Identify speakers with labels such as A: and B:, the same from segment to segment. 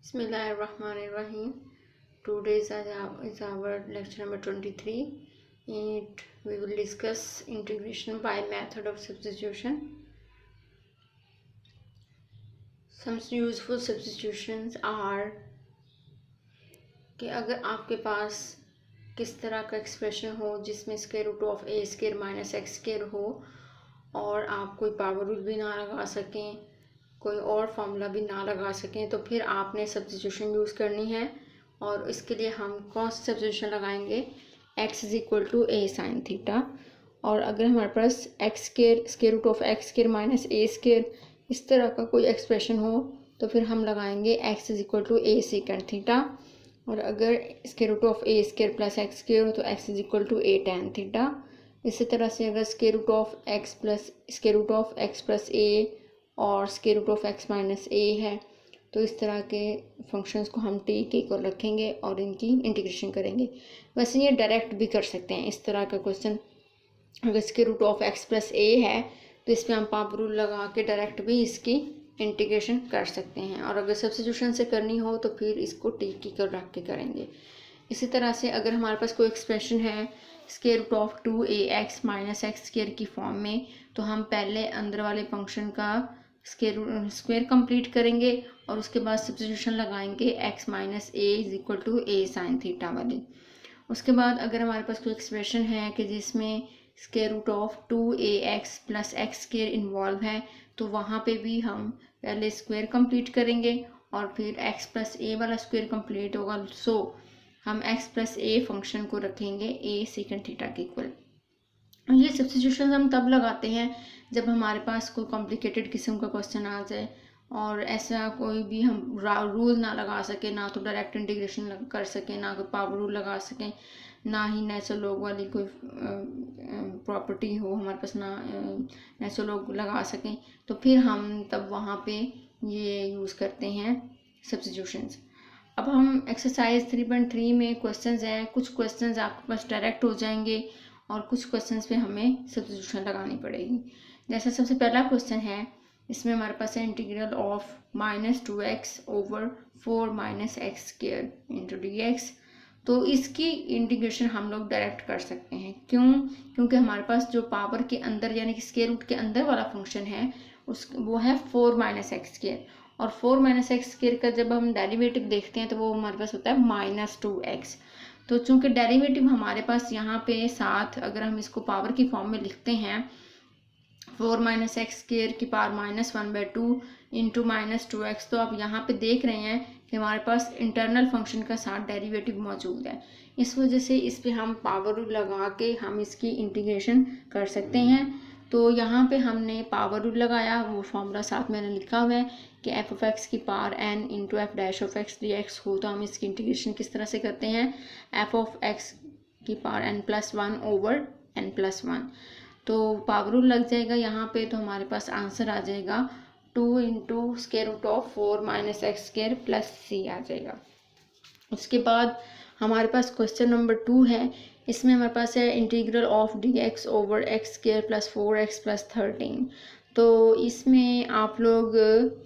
A: Bismillahirrahmanirrahim. Today is our lecture number 23. In it, we will discuss integration by method of substitution. Some useful substitutions are कि अगर आपके पास किस तरह का expression हो जिसमें square root of a square minus x square हो और आप कोई पावर रूल भी ना लगा सकें, कोई और फार्मूला भी ना लगा सकें, तो फिर आपने सब्स्टिट्यूशन यूज़ करनी है। और इसके लिए हम कौन सा सब्स्टिट्यूशन लगाएंगे? x is equal to a sine theta. और अगर हमारे पास x square root of x square minus a square इस तरह का कोई एक्सप्रेशन हो तो फिर हम लगाएंगे x is equal to a secant theta. और अगर square root of a square plus x square हो तो x is equal to a tan theta. इसी तरह से अगर square root of x plus a और square root of x minus a है तो इस तरह के फंक्शंस को हम टी के इक्वल रखेंगे और इनकी इंटीग्रेशन करेंगे। वैसे ये डायरेक्ट भी कर सकते हैं इस तरह का क्वेश्चन। अगर square root of x plus a है तो इस पर हम पावर रूल लगा के डायरेक्ट भी इसकी इंटीग्रेशन कर सकते हैं। और अगर सब्स्टिट्यूशन से करनी हो तो फिर इसको टी के इक्वल रख के करेंगे। इसी तरह से अगर हमारे पास कोई एक्सप्रेशन है square root of 2ax minus x square की फॉर्म में, तो हम पहले अंदर वाले फंक्शन का स्क्वायर कंप्लीट करेंगे और उसके बाद सब्स्टिट्यूशन लगाएंगे x minus a is equal to a sine theta वाली। उसके बाद अगर हमारे पास कोई एक्सप्रेशन है कि जिसमें square root of 2ax plus x square involve है तो वहाँ पे भी हम पहले स्क्वायर कंप्लीट करेंगे और फिर x प्लस ए वाला स्क्वायर कंप्लीट होगा। सो हम x प्लस ए फंक्शन को रखेंगे ए सेकेंड थीटा के इक्वल। ये सब्स्टिट्यूशन हम तब लगाते हैं जब हमारे पास कोई कॉम्प्लिकेटेड किस्म का क्वेश्चन आ जाए और ऐसा कोई भी हम रूल ना लगा सके, ना तो डायरेक्ट इंटीग्रेशन कर सकें, ना कोई पावर रूल लगा सकें, ना ही नेचुरल लॉग वाली कोई प्रॉपर्टी हो हमारे पास, ना नेचुरल लॉग लगा सकें, तो फिर हम तब वहाँ पे ये यूज़ करते हैं सब्स्टिट्यूशंस। अब हम एक्सरसाइज 3.3 में क्वेश्चंस हैं। कुछ क्वेश्चंस आपके पास डायरेक्ट हो जाएंगे और कुछ क्वेश्चंस पे हमें सब्स्टिट्यूशन लगानी पड़ेगी। जैसे सबसे पहला क्वेश्चन है, इसमें हमारे पास है integral of -2x over 4 minus x square into D. तो इसकी इंटीग्रेशन हम लोग डायरेक्ट कर सकते हैं। क्यों? क्योंकि हमारे पास जो पावर के अंदर यानी कि स्क्वायर रूट के अंदर वाला फंक्शन है वो है 4 माइनस एक्स स्क्वायर, और 4 माइनस एक्स स्क्वायर का जब हम डेरिवेटिव देखते हैं तो वो हमारे पास होता है -2x। तो चूंकि डेरिवेटिव हमारे पास यहाँ पे साथ अगर हम इसको पावर की फॉर्म में लिखते हैं 4 माइनस एक्स स्क्वायर की पावर -1/2 इंटू -2x, तो आप यहाँ पे देख रहे हैं कि हमारे पास इंटरनल फंक्शन का साथ डेरिवेटिव मौजूद है। इस वजह से इस पर हम पावर रूल लगा के हम इसकी इंटीग्रेशन कर सकते हैं। तो यहाँ पे हमने पावर रूल लगाया, वो फॉर्मूला साथ मैंने लिखा हुआ है कि एफ ऑफ एक्स की power n into F dash of x D x हो। तो हम इसकी इंटीग्रेशन किस तरह से करते हैं? एफ ऑफ एक्स की पावर n+1 ओवर n+1। तो पावर रूल लग जाएगा यहाँ पे, तो हमारे पास आंसर आ जाएगा 2 into square root of 4 minus x square plus c आ जाएगा। उसके बाद हमारे पास क्वेश्चन नंबर 2 है। इसमें हमारे पास है integral of dx over x square plus 4x plus 13। तो इसमें आप लोग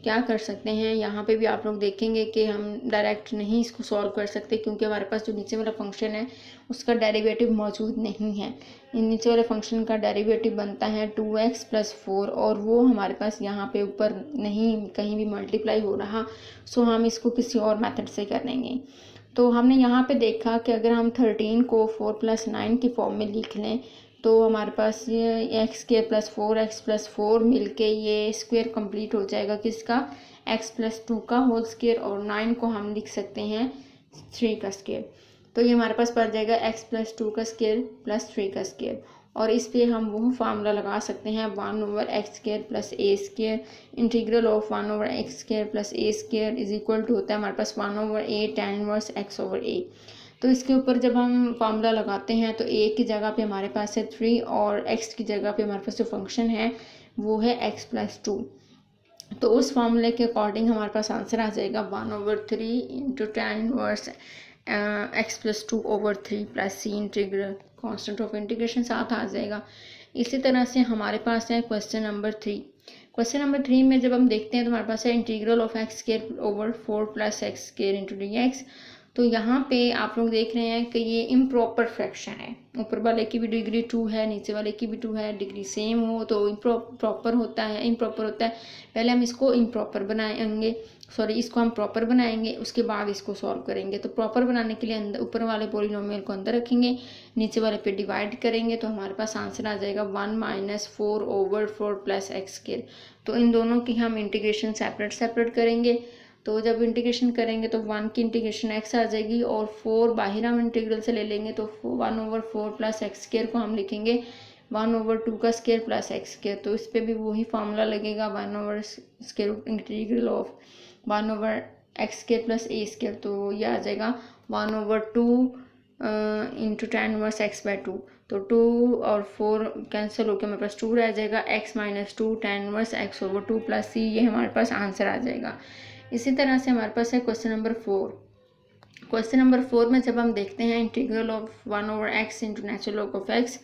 A: क्या कर सकते हैं, यहाँ पे भी आप लोग देखेंगे कि हम डायरेक्ट नहीं इसको सॉल्व कर सकते क्योंकि हमारे पास जो नीचे वाला फंक्शन है उसका डेरिवेटिव मौजूद नहीं है। नीचे वाले फंक्शन का डेरिवेटिव बनता है 2x प्लस 4 और वो हमारे पास यहाँ पे ऊपर नहीं कहीं भी मल्टीप्लाई हो रहा। सो हम इसको किसी और मेथड से कर लेंगे। तो हमने यहाँ पे देखा कि अगर हम 13 को 4 + 9 की फॉर्म में लिख लें तो हमारे पास ये x square plus 4x plus 4 मिल के ये स्क्वायर कंप्लीट हो जाएगा किसका? x प्लस 2 का होल स्क्वायर, और 9 को हम लिख सकते हैं 3 का स्क्वायर। तो ये हमारे पास पड़ जाएगा x प्लस 2 का स्क्वायर प्लस 3 का स्क्वायर। और इस पे हम वो फार्मूला लगा सकते हैं 1 over x square plus a square integral of 1 over x square plus a square is equal to होता है हमारे पास 1 over a tan inverse x over a। तो इसके ऊपर जब हम फार्मूला लगाते हैं तो a की जगह पे हमारे पास है 3 और x की जगह पे हमारे पास जो फंक्शन है वो है x प्लस 2। तो उस फार्मूले के अकॉर्डिंग हमारे पास आंसर आ जाएगा 1 over 3 into tan inverse x plus 2 over 3 plus c integral constant of integration साथ आ जाएगा। इसी तरह से हमारे पास है क्वेश्चन नंबर 3। क्वेश्चन नंबर 3 में जब हम देखते हैं तो हमारे पास है integral of x square over 4 plus x square into D x. तो यहाँ पे आप लोग देख रहे हैं कि ये इम्प्रॉपर फ्रैक्शन है, ऊपर वाले की भी डिग्री 2 है, नीचे वाले की भी 2 है, डिग्री सेम हो तो इम्प्रॉपर होता है। पहले हम इसको इम्प्रॉपर बनाएंगे, इसको हम प्रॉपर बनाएंगे, उसके बाद इसको सॉल्व करेंगे। तो प्रॉपर बनाने के लिए अंदर ऊपर वाले पॉलिनोमियल को अंदर रखेंगे, नीचे वाले पे डिवाइड करेंगे, तो हमारे पास आंसर आ जाएगा 1 minus 4 over 4 plus x square. तो इन दोनों की हम इंटीग्रेशन सेपरेट करेंगे। तो जब इंटीग्रेशन करेंगे तो 1 की इंटीग्रेशन x आ जाएगी और 4 बाहर हम इंटीग्रल से ले लेंगे, तो 1 ओवर 4 प्लस एक्स स्क्वायर को हम लिखेंगे 1 ओवर 2 का स्क्वायर प्लस एक्स स्क्वायर। तो इस पर भी वही फार्मूला लगेगा, 1 over square root integral of 1 over x square plus a square. तो ये आ जाएगा 1 over 2 into tan inverse x by 2। तो 2 और 4 कैंसिल होकर हमारे पास 2 रह जाएगा, x minus 2 tan inverse x over 2 plus C, ये हमारे पास आंसर आ जाएगा। इसी तरह से हमारे पास है क्वेश्चन नंबर 4। क्वेश्चन नंबर 4 में जब हम देखते हैं integral of 1 over x into natural log of x,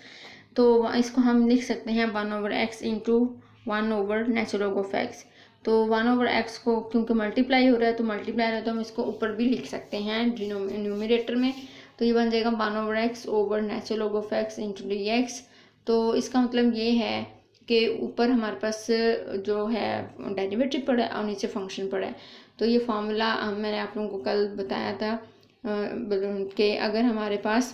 A: तो इसको हम लिख सकते हैं 1 over x into 1 over natural log of x. तो 1 ओवर एक्स को क्योंकि मल्टीप्लाई हो रहा है तो हम इसको ऊपर भी लिख सकते हैं न्यूमिनेटर में। तो ये बन जाएगा 1 over x over natural log of x into D x. तो इसका मतलब ये है कि ऊपर हमारे पास जो है डेरिवेटिव पड़ा है और नीचे फंक्शन पड़ा है। तो ये फार्मूला मैंने आप लोगों को कल बताया था कि अगर हमारे पास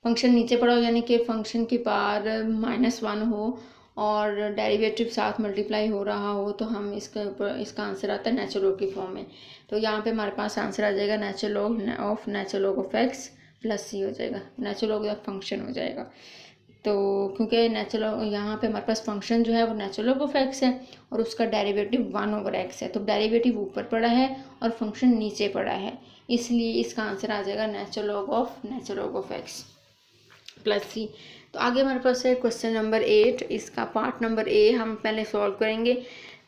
A: फंक्शन नीचे पड़ा हो, यानी कि फंक्शन की पावर -1 हो और डेरिवेटिव साथ मल्टीप्लाई हो रहा हो, तो हम इसका आंसर आता है नेचुरल लॉग की फॉर्म में। तो यहाँ पे हमारे पास आंसर आ जाएगा natural log of x plus C हो जाएगा, नेचुरल लॉग ऑफ फंक्शन हो जाएगा। तो क्योंकि यहाँ पे हमारे पास फंक्शन जो है वो नेचुरल लॉग ऑफ एक्स है और उसका डेरिवेटिव 1 ओवर एक्स है, तो डेरिवेटिव ऊपर पड़ा है और फंक्शन नीचे पड़ा है, इसलिए इसका आंसर आ जाएगा natural log of x plus C. तो आगे हमारे पास है क्वेश्चन नंबर 8। इसका पार्ट नंबर ए हम पहले सॉल्व करेंगे।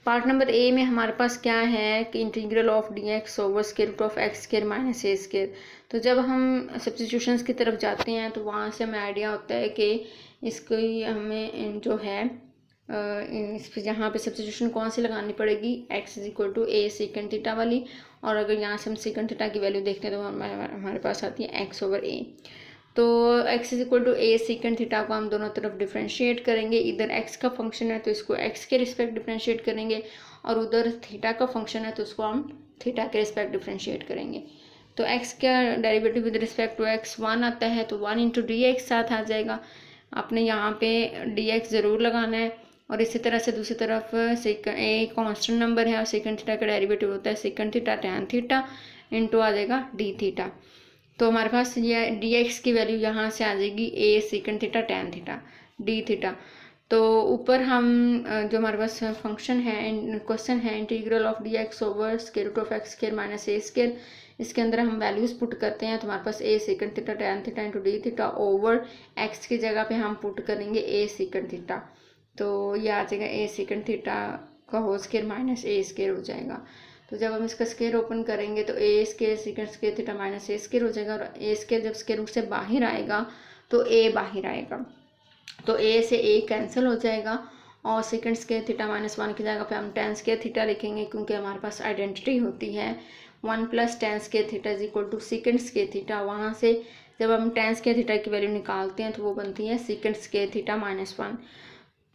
A: पार्ट नंबर ए में हमारे पास क्या है कि integral of d x over square root of x square minus a square. तो जब हम सब्स्टिट्यूशंस की तरफ जाते हैं तो वहाँ से हमें आइडिया होता है कि इसको हमें जो है इस पर यहाँ पे सब्स्टिट्यूशन कौन सी लगानी पड़ेगी, x is equal to a second theta वाली। और अगर यहाँ से हम सेकंड थीटा की वैल्यू देखते हैं तो हमारे पास आती है x ओवर ए। तो x is equal to a second theta को हम दोनों तरफ डिफ्रेंशिएट करेंगे। इधर x का फंक्शन है तो इसको x के रिस्पेक्ट डिफ्रेंशिएट करेंगे और उधर थीटा का फंक्शन है तो उसको हम थीटा के रिस्पेक्ट डिफ्रेंशिएट करेंगे। तो x का derivative with respect to x 1 आता है, तो 1 इंटू डी एक्स साथ आ जाएगा। आपने यहाँ पे डी एक्स ज़रूर लगाना है। और इसी तरह से दूसरी तरफ ए कॉन्स्टेंट नंबर है और सेकंड थीटा का डेरिवेटिव होता है secant theta tan theta into आ जाएगा डी थीटा। तो हमारे पास ये डी एक्स की वैल्यू यहाँ से आ जाएगी a second theta tan theta d theta. तो ऊपर हम जो हमारे पास फंक्शन है क्वेश्चन है integral of d x over square root of x square minus a square, इसके अंदर हम वैल्यूज़ पुट करते हैं। तो हमारे पास a second theta tan theta into d theta over x की जगह पे हम पुट करेंगे ए सेकंड थीटा। तो ये आ जाएगा ए सेकंड थीटा का whole square minus a square हो जाएगा। तो जब हम इसका स्क्वायर ओपन करेंगे तो a square secant square theta minus a square हो जाएगा और ए स्क्वायर जब स्क्वायर रूट से बाहर आएगा तो ए बाहर आएगा, तो ए से ए कैंसिल हो जाएगा और सेकंड स्क्वायर थीटा -1 की जगह पे हम टेन स्क्वायर थीटा लिखेंगे क्योंकि हमारे पास आइडेंटिटी होती है 1 plus tan square theta is equal to second square theta. वहाँ से जब हम टेन स्क्वायर थीटा की वैल्यू निकालते हैं तो वो बनती है सेकंड स्क्वायर थीटा -1।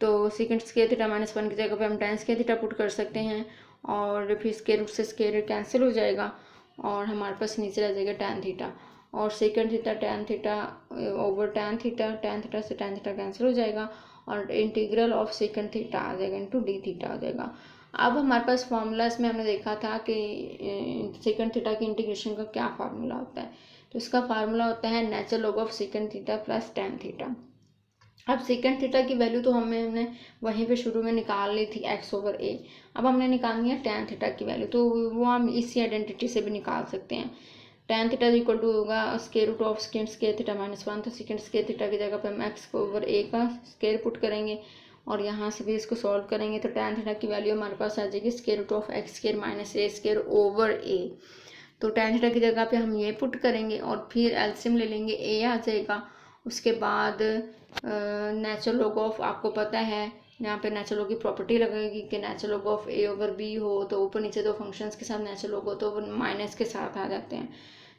A: तो सेकंड स्क्वायर थीटा -1 की जगह पे हम टेन स्क्वायर थीटा पुट कर सकते हैं और फिर स्क्वायर रूट से स्क्वायर कैंसिल हो जाएगा और हमारे पास नीचे रह जाएगा टैन थीटा और second theta tan theta over tan theta से टैन थीटा कैंसिल हो जाएगा और इंटीग्रल ऑफ सेकंड थीटा आ जाएगा इंटू डी थीटा हो जाएगा। अब हमारे पास फार्मूलाज में हमने देखा था कि सेकंड थीटा की इंटीग्रेशन का क्या फार्मूला होता है। तो इसका फार्मूला होता है natural log of second theta plus tan theta. अब सेकंड थीटा की वैल्यू तो हमने वहीं पे शुरू में निकाल ली थी x ओवर ए। अब हमने निकालनी है टैन थीटा की वैल्यू, तो वो हम इसी आइडेंटिटी से भी निकाल सकते हैं। टैन थीटा इक्वल टू होगा square root of second square theta -1, तो सेकंड स्क्वायर थीटा की जगह पे हम x ओवर ए का स्क्वायर पुट करेंगे और यहाँ से भी इसको सॉल्व करेंगे। तो टैन थीटा की वैल्यू हमारे पास आ जाएगी square root of x square minus a square over a. तो टैन थीटा की जगह पे हम ये पुट करेंगे और फिर एलसीएम ले लेंगे, ए आ जाएगा। उसके बाद नेचुरल लॉग ऑफ आपको पता है यहाँ पे नेचुरल लॉग की प्रॉपर्टी लगेगी कि natural log of a over b हो तो ऊपर नीचे दो फंक्शंस के साथ नेचुरल लॉग हो तो वो माइनस के साथ आ जाते हैं।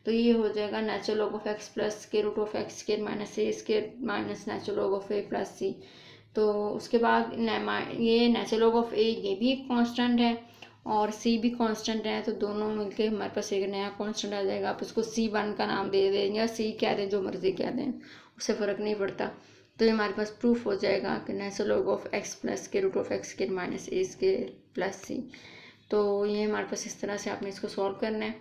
A: तो ये हो जाएगा natural log of x plus square root of x square minus a square minus natural log of a plus C. तो उसके बाद ये नेचुरल लॉग ऑफ ए ये भी एक कांस्टेंट है और सी भी कांस्टेंट है, तो दोनों मिलके हमारे पास एक नया कांस्टेंट आ जाएगा। आप इसको C1 का नाम दे दें या सी कह दें, जो मर्जी कह दें, उससे फ़र्क नहीं पड़ता। तो ये हमारे पास प्रूफ हो जाएगा कि natural log of x plus के root of x square minus a square plus C. तो ये हमारे पास इस तरह से आपने इसको सॉल्व करना है।